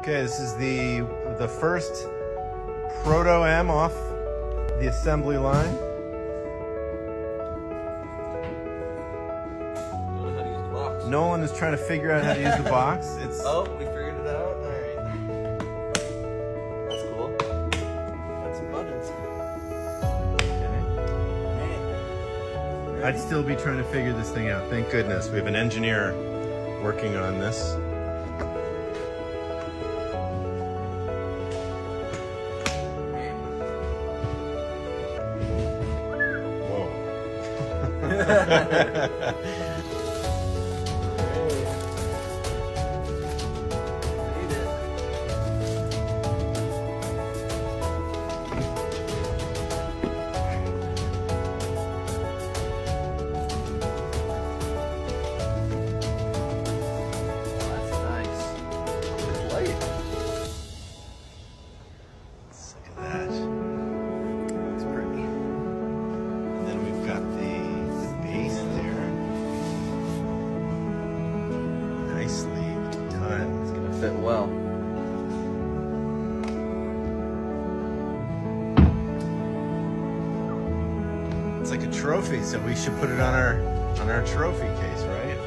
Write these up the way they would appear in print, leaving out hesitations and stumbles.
Okay, this is the first Proto M off the assembly line. Don't know how to use the box. Nolan is trying to figure out how to use the box. It's Oh, we figured it out. All right. That's cool. Got some buttons. Okay. I'd still be trying to figure this thing out. Thank goodness we have an engineer working on this. Fit well. It's like a trophy, so we should put it on our trophy case, right?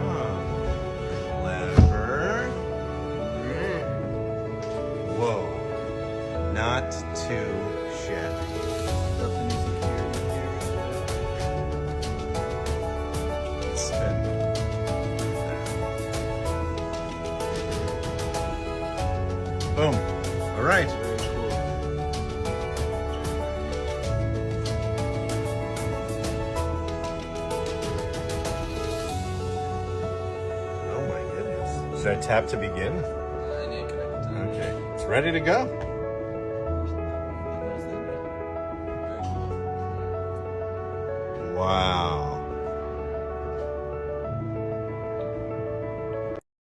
Oh, clever. Whoa, not too shabby. Boom. All right. Very cool. Oh my goodness. Should I tap to begin? I need to connect it to Okay. It's ready to go. Wow.